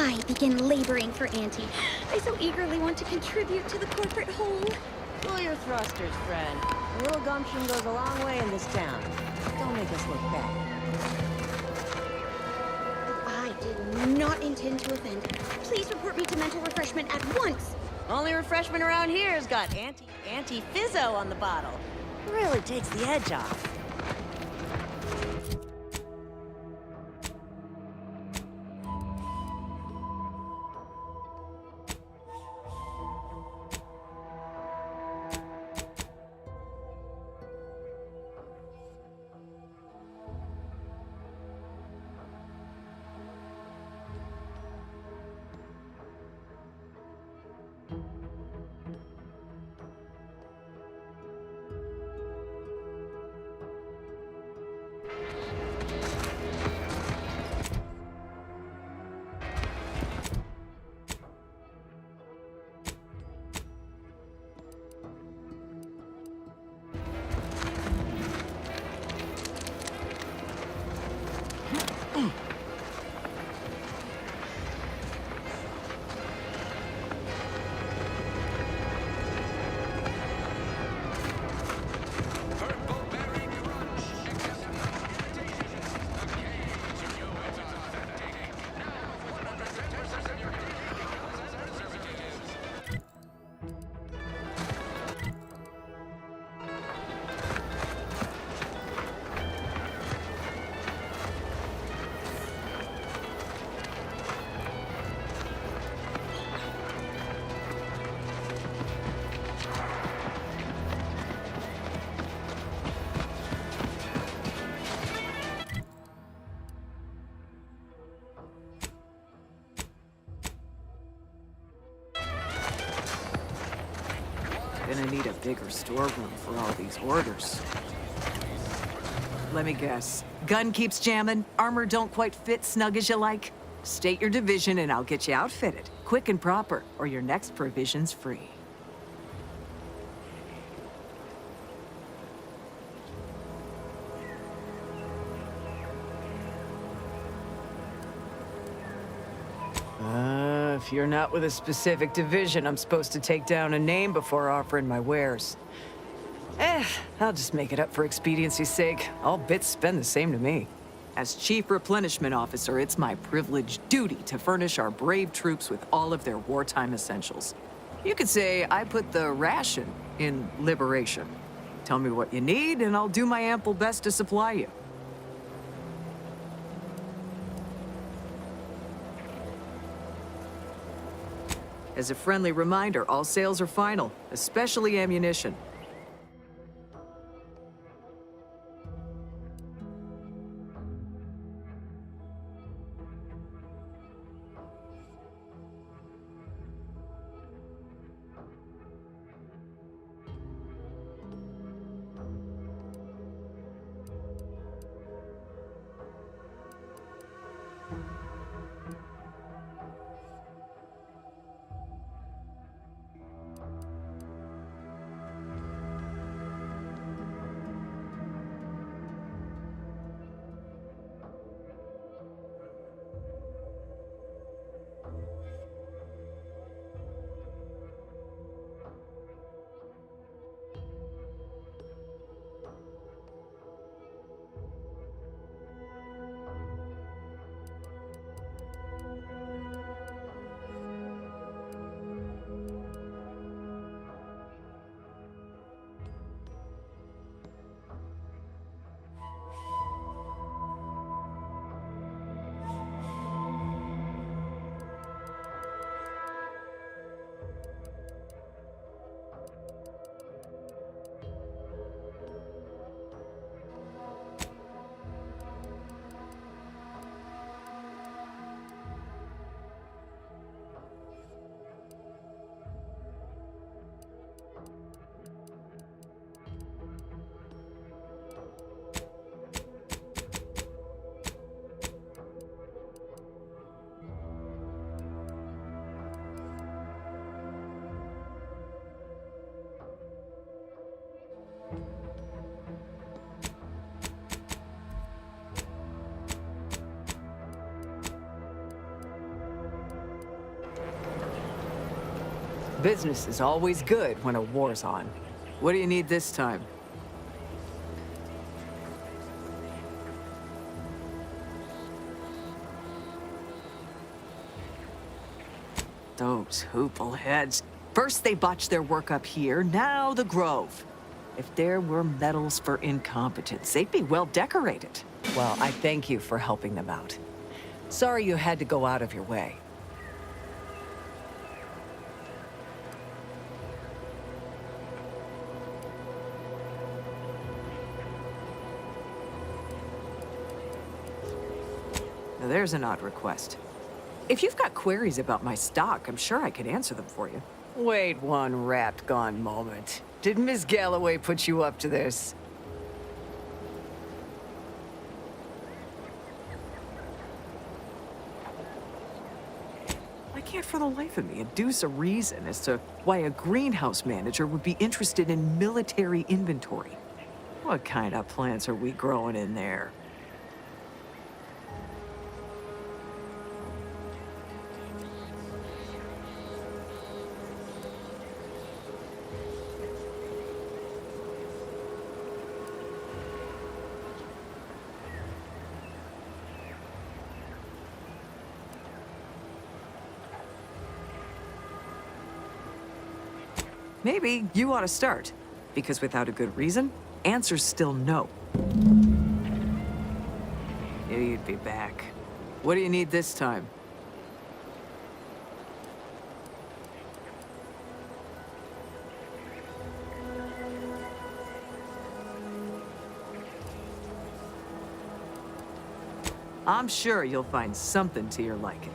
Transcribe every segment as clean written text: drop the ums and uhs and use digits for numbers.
I begin laboring for Auntie. I so eagerly want to contribute to the corporate whole. Cool your thrusters, friend. A little gumption goes a long way in this town. Don't make us look bad. I did not intend to offend. Please report me to mental refreshment at once. Only refreshment around here's got anti-fizzo on the bottle. Really takes the edge off. Gonna need a bigger storeroom for all these orders. Let me guess. Gun keeps jamming, armor don't quite fit snug as you like? State your division and I'll get you outfitted, quick and proper, or your next provision's free. If you're not with a specific division, I'm supposed to take down a name before offering my wares. I'll just make it up for expediency's sake. All bits spend the same to me. As Chief Replenishment Officer, it's my privileged duty to furnish our brave troops with all of their wartime essentials. You could say I put the ration in liberation. Tell me what you need, and I'll do my ample best to supply you. As a friendly reminder, all sales are final, especially ammunition. Business is always good when a war's on. What do you need this time? Those hoople heads. First they botched their work up here, now the Grove. If there were medals for incompetence, they'd be well decorated. Well, I thank you for helping them out. Sorry you had to go out of your way. Now there's an odd request. If you've got queries about my stock, I'm sure I could answer them for you. Wait one rat-gone moment. Did Miss Galloway put you up to this? I can't for the life of me induce a reason as to why a greenhouse manager would be interested in military inventory. What kind of plants are we growing in there? Maybe you ought to start, because without a good reason, answer's still no. Knew you'd be back. What do you need this time? I'm sure you'll find something to your liking.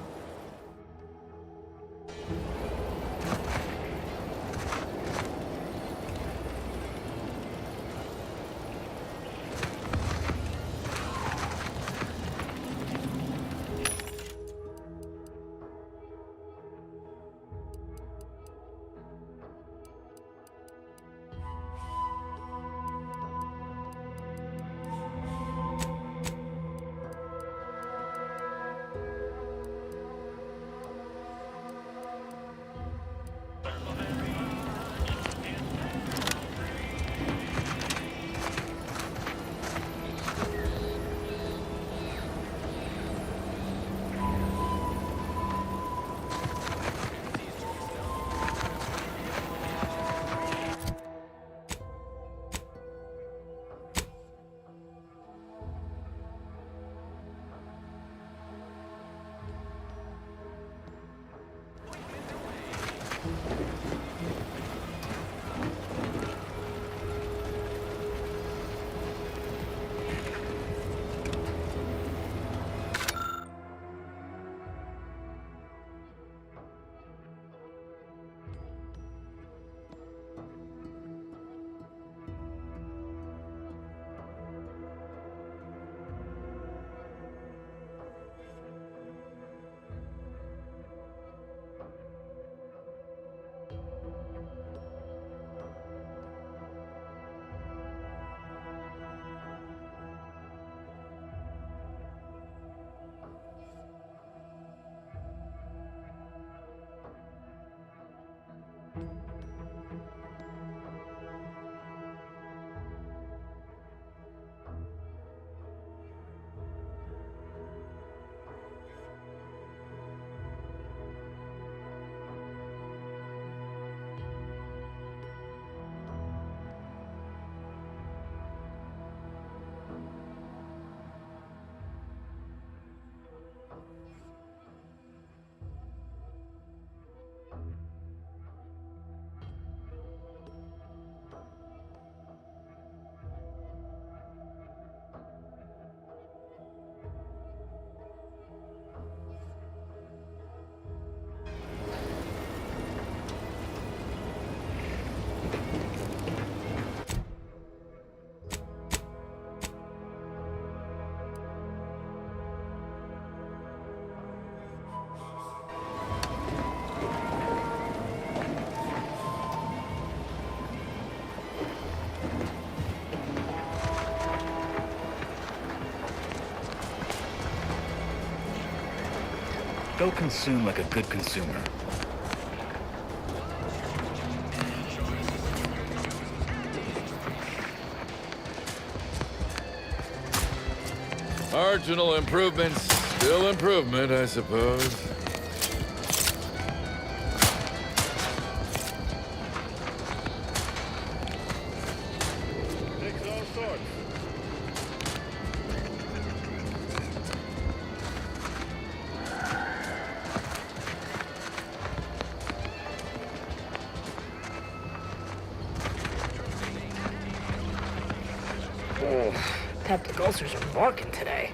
Go consume like a good consumer. Marginal improvements, still improvement, I suppose. Takes all sorts. Oh, peptic ulcers are barking today.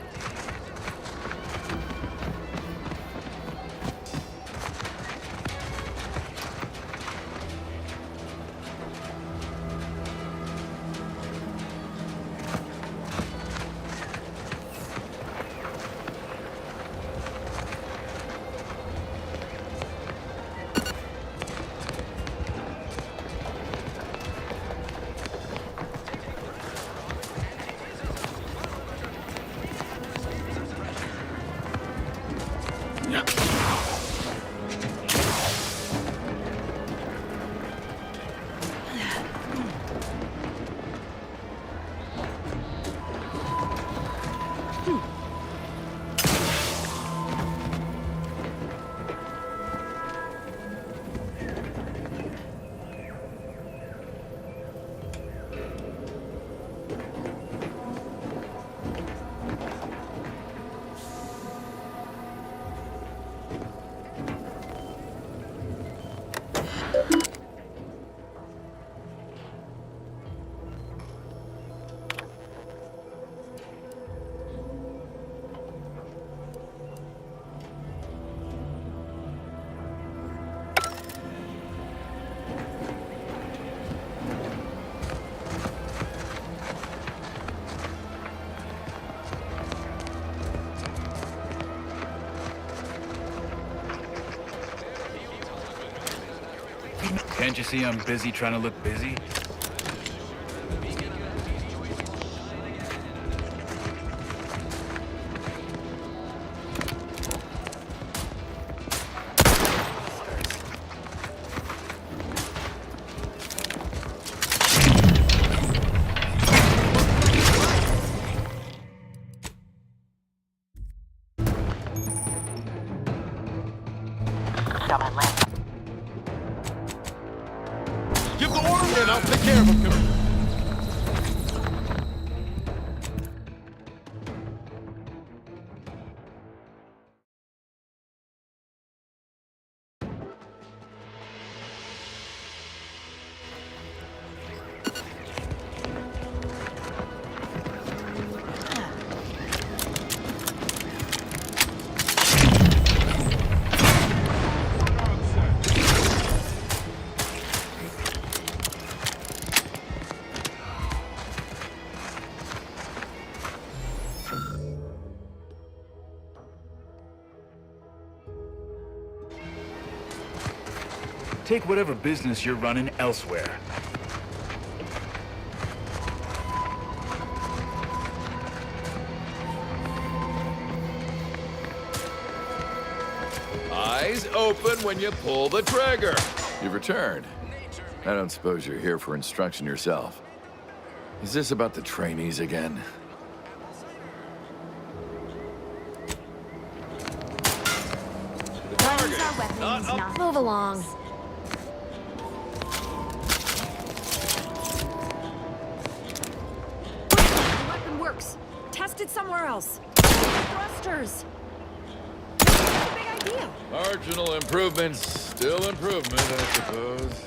Can't you see I'm busy trying to look busy? Give the order and I'll take care of him, Commander. Take whatever business you're running elsewhere. Eyes open when you pull the trigger. You've returned. I don't suppose you're here for instruction yourself. Is this about the trainees again? Guns are weapons, not Move along. The weapon works. Test it somewhere else. Thrusters. That's a big idea. Marginal improvements, still improvement, I suppose.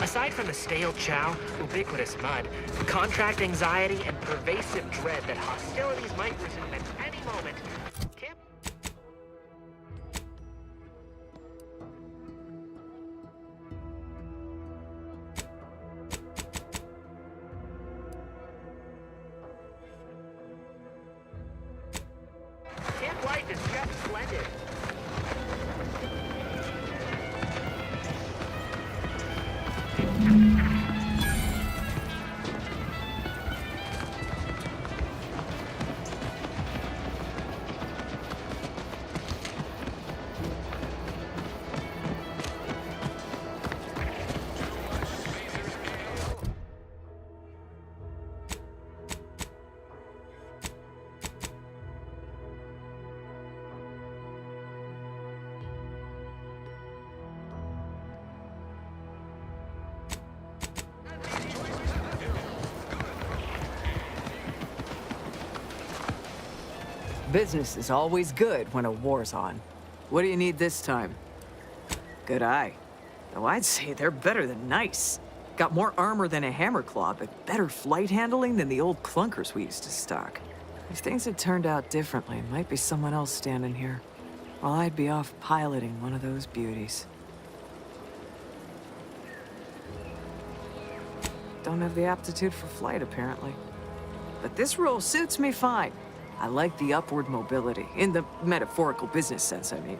Aside from the stale chow, ubiquitous mud, contract anxiety, and pervasive dread that hostilities might resume at any moment, Camp... Camp life is just splendid. Business is always good when a war's on. What do you need this time? Good eye. Though I'd say they're better than nice. Got more armor than a Hammerclaw, but better flight handling than the old clunkers we used to stock. If things had turned out differently, might be someone else standing here, while I'd be off piloting one of those beauties. Don't have the aptitude for flight, apparently. But this role suits me fine. I like the upward mobility, in the metaphorical business sense, I mean.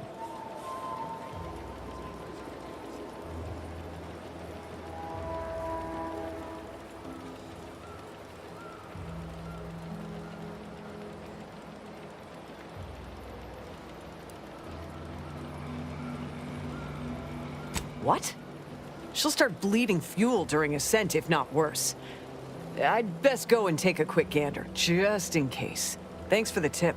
What? She'll start bleeding fuel during ascent, if not worse. I'd best go and take a quick gander, just in case. Thanks for the tip.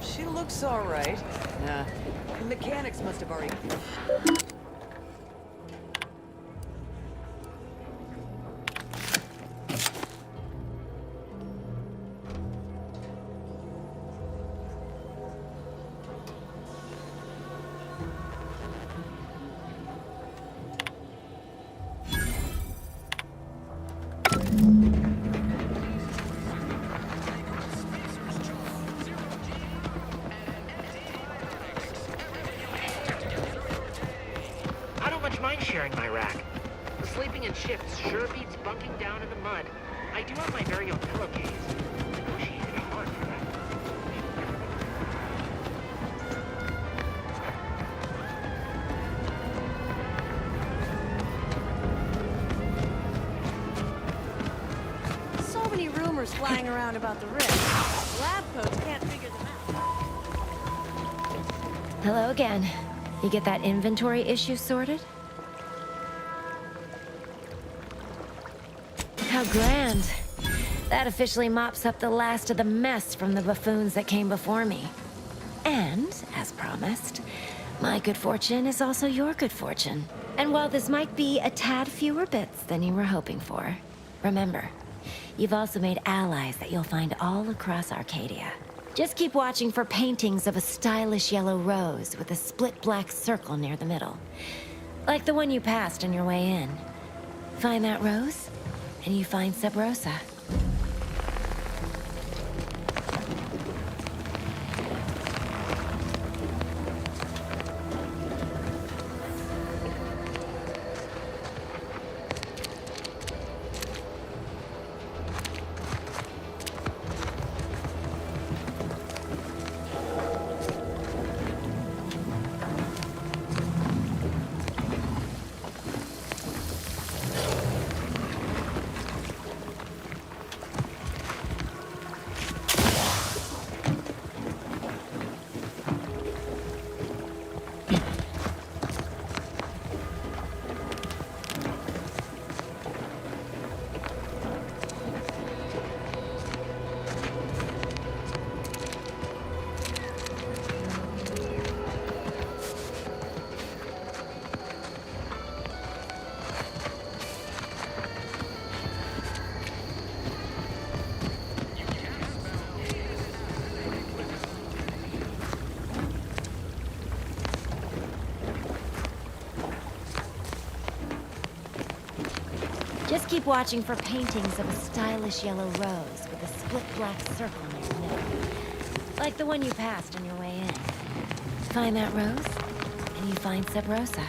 She looks all right. Nah, the mechanics must have already... I don't much mind sharing my rack. Sleeping in shifts sure beats bunking down in the mud. I do have my very own pillowcase. Negotiated hard for that. So many rumors flying around about the rift. Lab coats can't figure them out. Hello again. You get that inventory issue sorted? How grand. That officially mops up the last of the mess from the buffoons that came before me. And, as promised, my good fortune is also your good fortune. And while this might be a tad fewer bits than you were hoping for, remember, you've also made allies that you'll find all across Arcadia. Just keep watching for paintings of a stylish yellow rose with a split black circle near the middle. Like the one you passed on your way in. Find that rose, and you find Sub Rosa. Just keep watching for paintings of a stylish yellow rose with a split black circle near the middle. Like the one you passed on your way in. Find that rose, and you find Sub Rosa.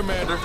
Commander.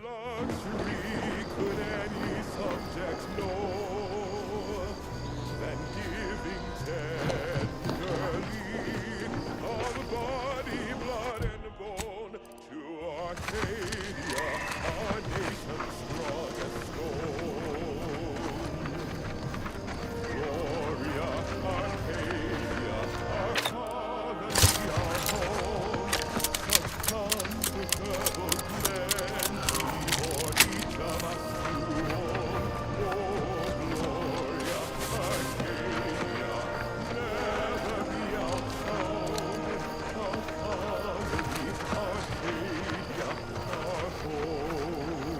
Luxury could any subject know than giving tenderly of body, blood, and bone to Arcadia, our nation's strongest stone. Gloria, Arcadia, our colony, our home, such unspeakable plenty for each of us to own. Oh, Gloria, Arcadia, never be outshone. Our colony, Arcadia, our home.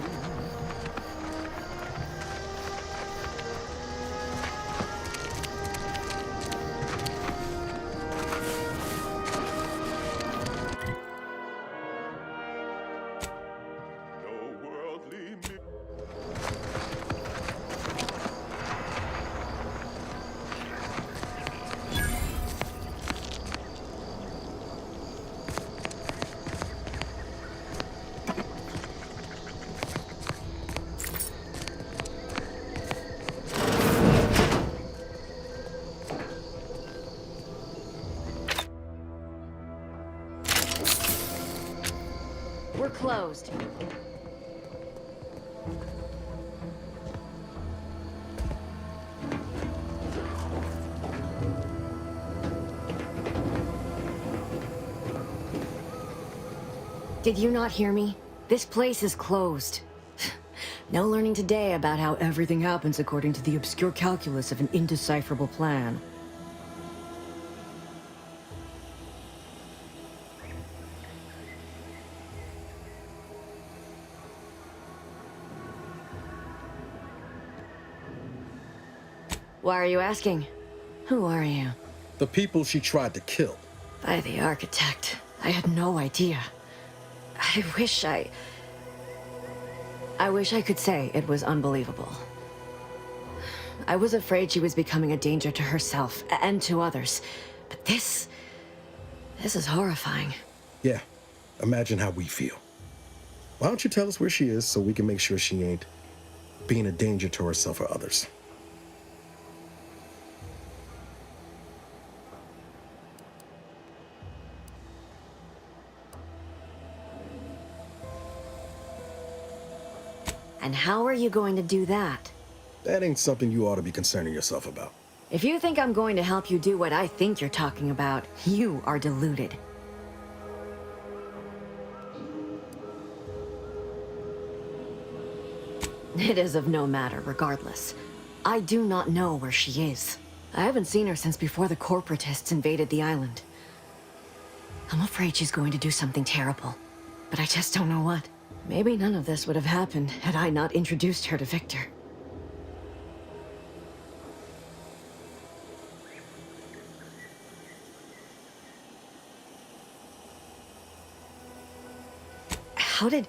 No worldly We're closed. Did you not hear me? This place is closed. No learning today about how everything happens according to the obscure calculus of an indecipherable plan. Why are you asking? Who are you? The people she tried to kill. By the architect. I had no idea. I wish I could say it was unbelievable. I was afraid she was becoming a danger to herself and to others. But this is horrifying. Yeah, imagine how we feel. Why don't you tell us where she is so we can make sure she ain't being a danger to herself or others? And how are you going to do that? That ain't something you ought to be concerning yourself about. If you think I'm going to help you do what I think you're talking about, you are deluded. It is of no matter, regardless. I do not know where she is. I haven't seen her since before the corporatists invaded the island. I'm afraid she's going to do something terrible, but I just don't know what. Maybe none of this would have happened had I not introduced her to Victor. How did...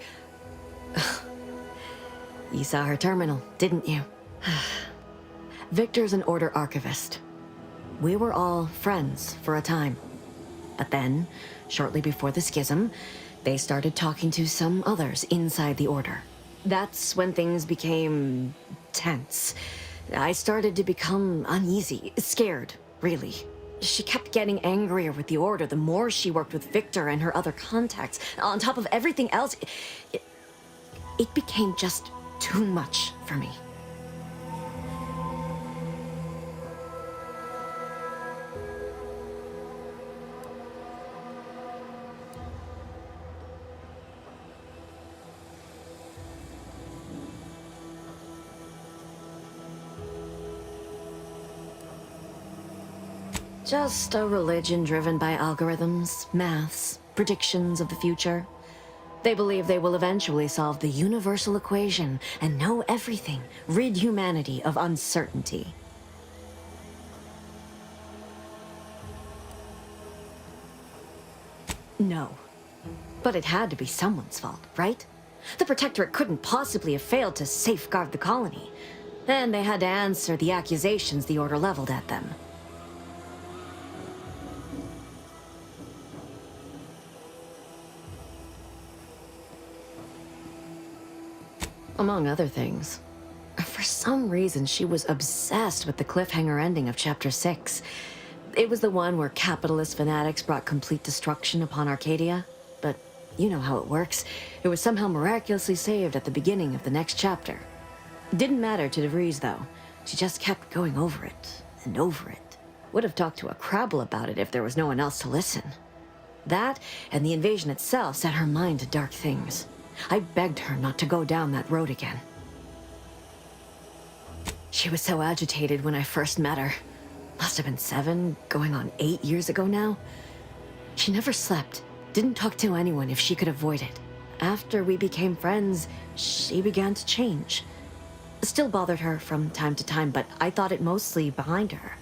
You saw her terminal, didn't you? Victor's an Order archivist. We were all friends for a time. But then, shortly before the schism, they started talking to some others inside the Order. That's when things became tense. I started to become uneasy, scared, really. She kept getting angrier with the Order the more she worked with Victor and her other contacts. On top of everything else, it became just too much for me. Just a religion driven by algorithms, maths, predictions of the future. They believe they will eventually solve the universal equation and know everything, rid humanity of uncertainty. No. But it had to be someone's fault, right? The Protectorate couldn't possibly have failed to safeguard the colony. And they had to answer the accusations the Order leveled at them. Among other things. For some reason, she was obsessed with the cliffhanger ending of Chapter 6. It was the one where capitalist fanatics brought complete destruction upon Arcadia. But you know how it works. It was somehow miraculously saved at the beginning of the next chapter. Didn't matter to DeVries, though. She just kept going over it and over it. Would have talked to a Crabble about it if there was no one else to listen. That, and the invasion itself, set her mind to dark things. I begged her not to go down that road again. She was so agitated when I first met her. Must have been 7, going on 8 years ago now. She never slept, didn't talk to anyone if she could avoid it. After we became friends, she began to change. Still bothered her from time to time, but I thought it mostly behind her.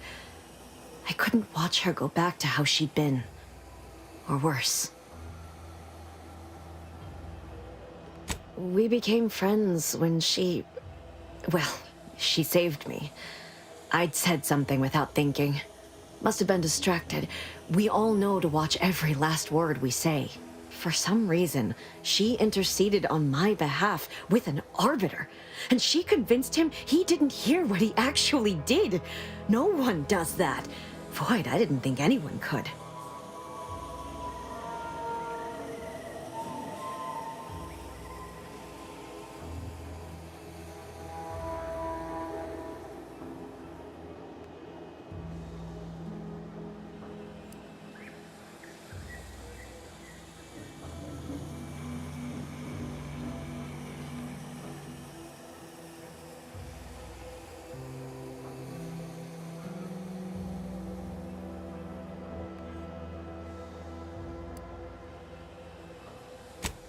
I couldn't watch her go back to how she'd been. Or worse. We became friends when she... well, she saved me. I'd said something without thinking. Must have been distracted. We all know to watch every last word we say. For some reason, she interceded on my behalf with an arbiter. And she convinced him he didn't hear what he actually did. No one does that. Void, I didn't think anyone could.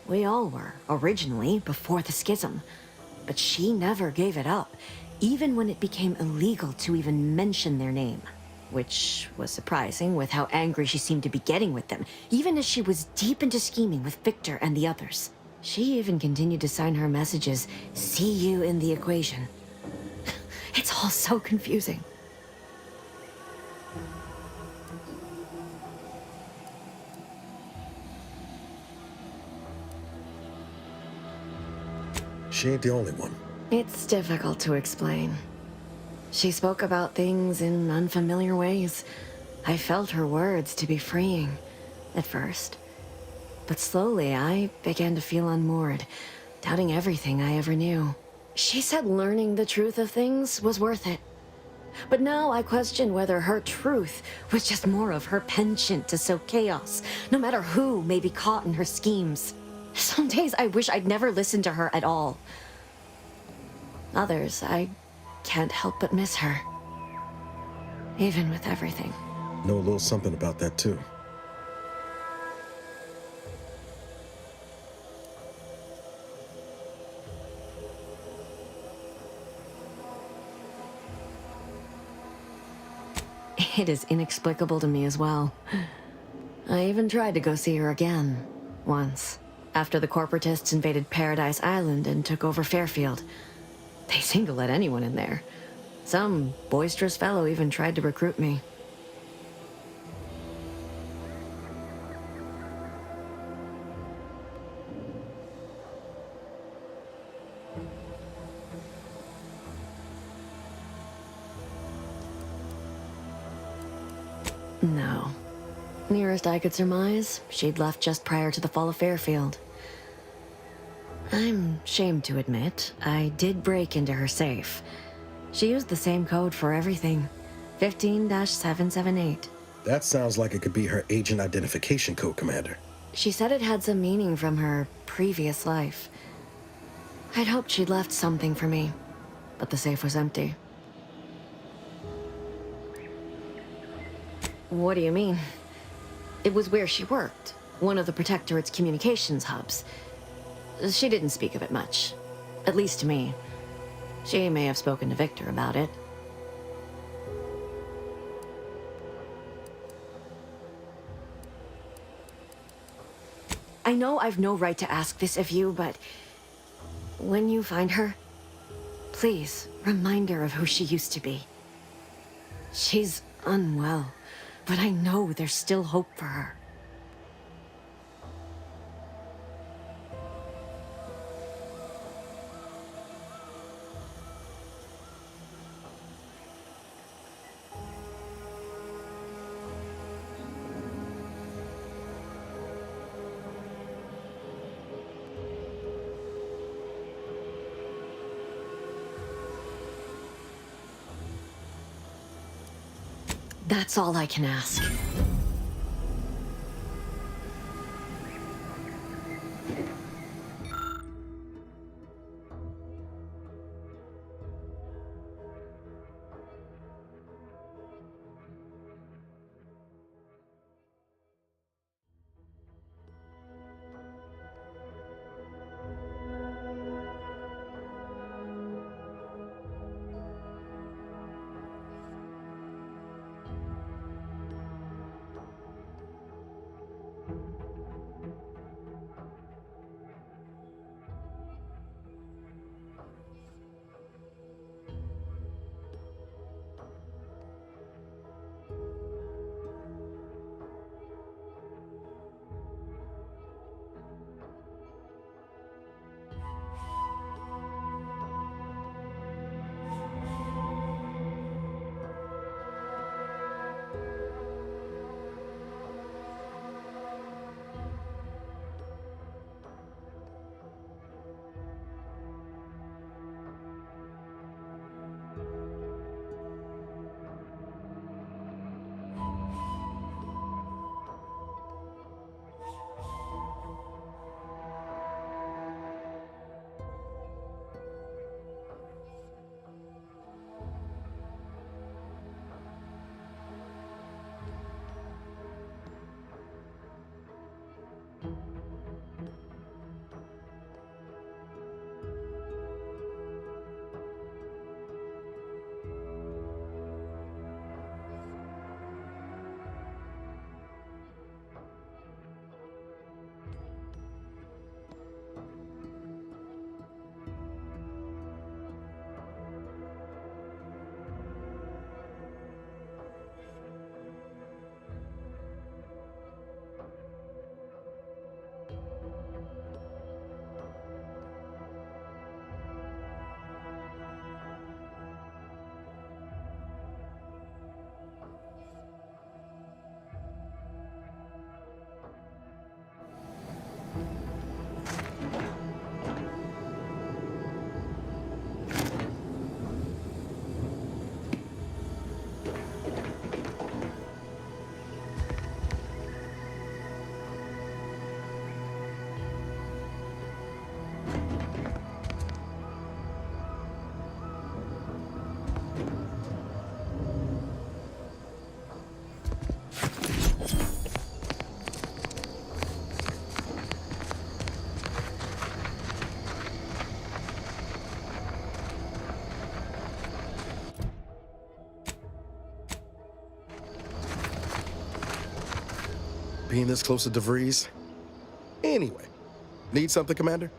We all were, originally, before the schism. But she never gave it up, even when it became illegal to even mention their name. Which was surprising with how angry she seemed to be getting with them, even as she was deep into scheming with Victor and the others. She even continued to sign her messages, "See you in the equation." It's all so confusing. She ain't the only one. It's difficult to explain. She spoke about things in unfamiliar ways. I felt her words to be freeing, at first. But slowly, I began to feel unmoored, doubting everything I ever knew. She said learning the truth of things was worth it. But now I question whether her truth was just more of her penchant to sow chaos, no matter who may be caught in her schemes. Some days I wish I'd never listened to her at all. Others, I can't help but miss her. Even with everything. Know a little something about that, too. It is inexplicable to me as well. I even tried to go see her again, once, after the corporatists invaded Paradise Island and took over Fairfield. They seemed to let anyone in there. Some boisterous fellow even tried to recruit me. No. Nearest I could surmise, she'd left just prior to the fall of Fairfield. I'm ashamed to admit, I did break into her safe. She used the same code for everything. 15-778. That sounds like it could be her agent identification code, Commander. She said it had some meaning from her previous life. I'd hoped she'd left something for me, but the safe was empty. What do you mean? It was where she worked, one of the Protectorate's communications hubs. She didn't speak of it much, at least to me. She may have spoken to Victor about it. I know I've no right to ask this of you, but when you find her, please remind her of who she used to be. She's unwell, but I know there's still hope for her. That's all I can ask. being this close to DeVries. Anyway, need something, Commander?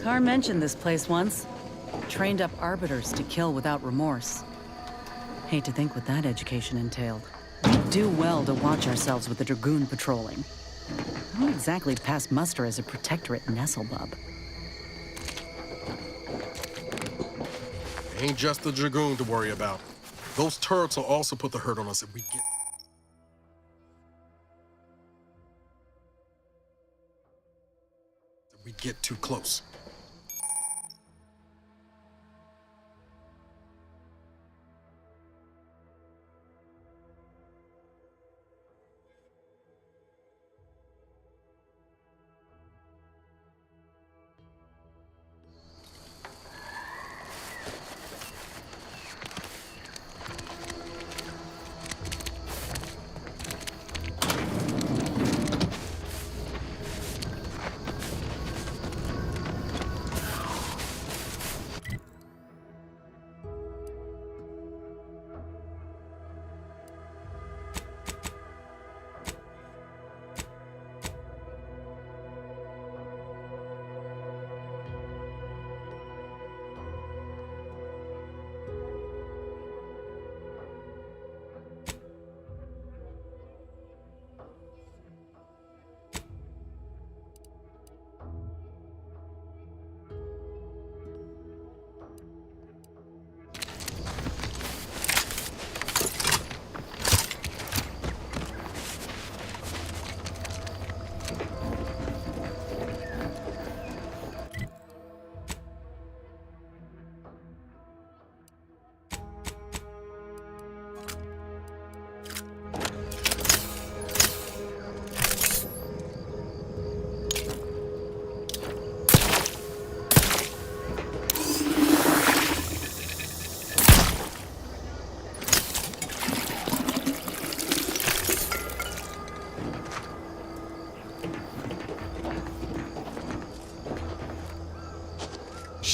Carr mentioned this place once. Trained up arbiters to kill without remorse. Hate to think what that education entailed. We'd do well to watch ourselves with the Dragoon patrolling. I don't exactly pass muster as a protectorate nestlebub. Ain't just the Dragoon to worry about. Those Turks will also put the hurt on us if we get too close.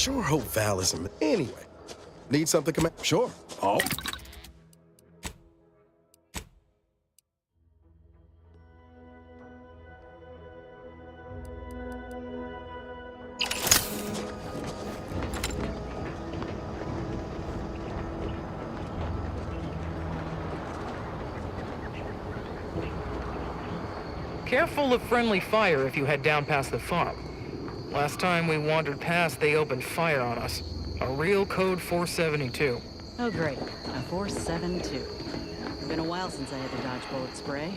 Sure hope Val isn't. Anyway, need something, Commander? Sure. Oh. Careful of friendly fire if you head down past the farm. Last time we wandered past, they opened fire on us. A real code 472. Oh great, a 472. Been a while since I had to dodge bullet spray.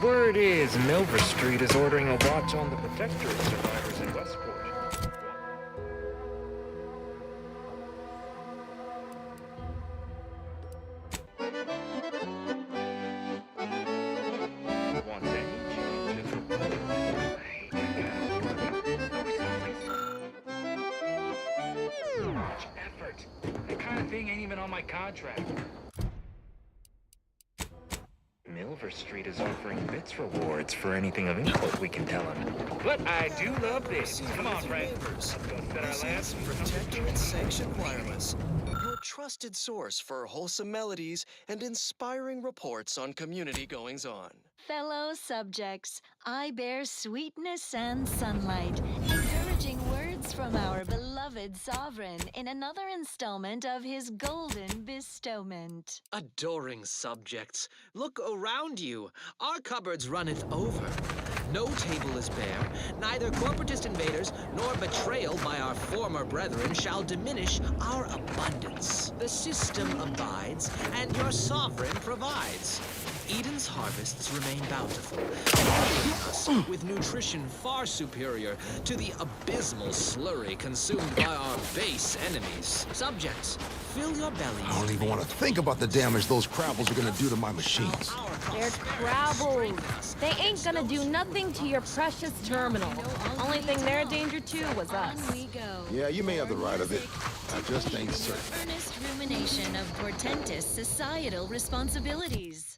Word is Milver Street is ordering a watch on the Protectorate survivors in Westport. Want any changes? So much effort. That kind of thing ain't even on my contract. Milver Street is offering bits rewards for anything of import we can tell him. But I do love this. Come on, Frank. Set our last Protectorate Sanctioned Wireless, your trusted source for wholesome melodies and inspiring reports on community goings-on. Fellow subjects, I bear sweetness and sunlight, encouraging words from our beloved sovereign in another installment of his golden bestowment. Adoring subjects, look around you. Our cupboards runneth over. No table is bare, neither corporatist invaders nor betrayal by our former brethren shall diminish our abundance. The system abides, and your sovereign provides. Eden's harvests remain bountiful, providing us with nutrition far superior to the abysmal slurry consumed by our base enemies. Subjects, fill your bellies. I don't even want to think about the damage those Crabbles are gonna do to my machines. They're Crabbles. They ain't gonna do nothing to your precious terminal. Only thing they're a danger to was us. Yeah, you may have the right of it. I just ain't certain. Earnest rumination of portentous societal responsibilities.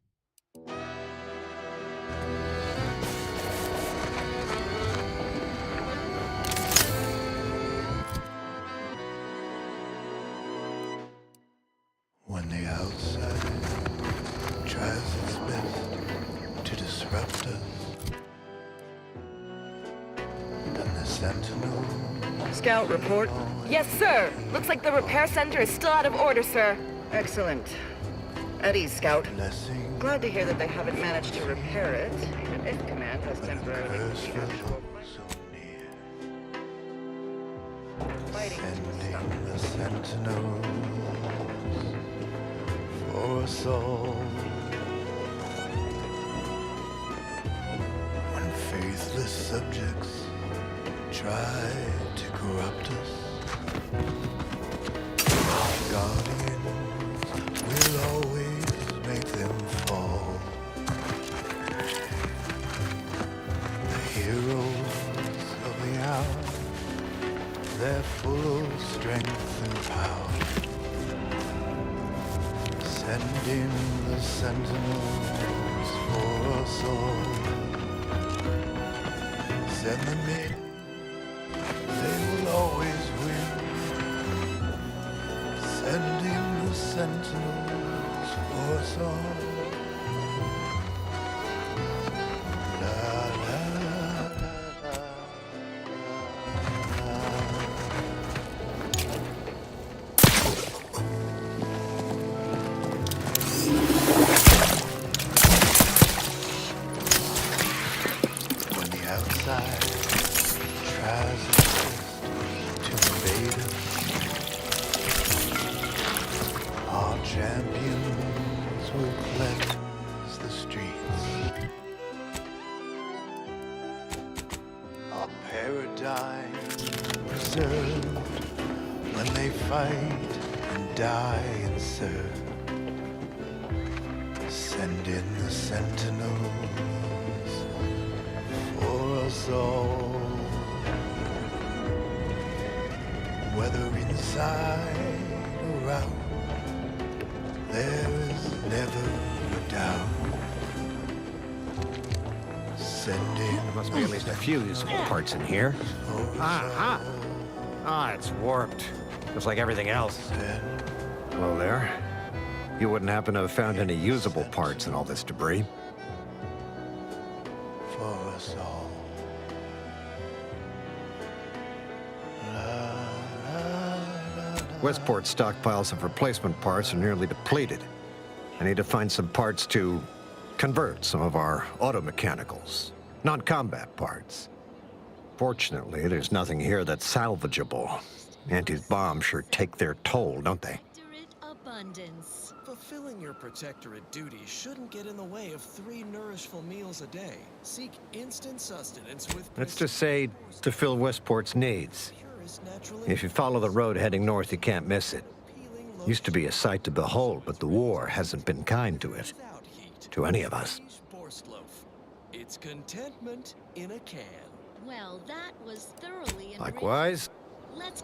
When the outside tries its best to disrupt us, and the Sentinel... Scout report. Yes, sir. Looks like the repair center is still out of order, sir. Excellent. At ease, Scout. Glad to hear that they haven't managed to repair it, even if Command has temporarily... Sending the Sentinels for us all. When faithless subjects try to corrupt us, Guardians will always make them fall. The heroes of the hour, they're full of strength and power. Send in the Sentinels for us all. Send them in, they will always win. Send in the Sentinels for us all. Tries its best to invade us. Our champions will cleanse the streets. Our paradigm preserved when they fight and die and serve. Send in the Sentinels for us all. Whether inside or out, there is never a doubt. Send in. There must be at least a few usable parts in here. Ah, it's warped. Just like everything else. Hello there. You wouldn't happen to have found any usable parts in all this debris? For us all. Westport's stockpiles of replacement parts are nearly depleted. I need to find some parts to convert some of our auto-mechanicals, non-combat parts. Fortunately, there's nothing here that's salvageable. Auntie's bombs sure take their toll, don't they? Abundance. Fulfilling your protectorate duty shouldn't get in the way of 3 nourishful meals a day. Seek instant sustenance with... Let's just say to fill Westport's needs. If you follow the road heading north, you can't miss it. Used to be a sight to behold, but the war hasn't been kind to it. To any of us. It's contentment in a can. Well, that was thoroughly enriched. Likewise. Let's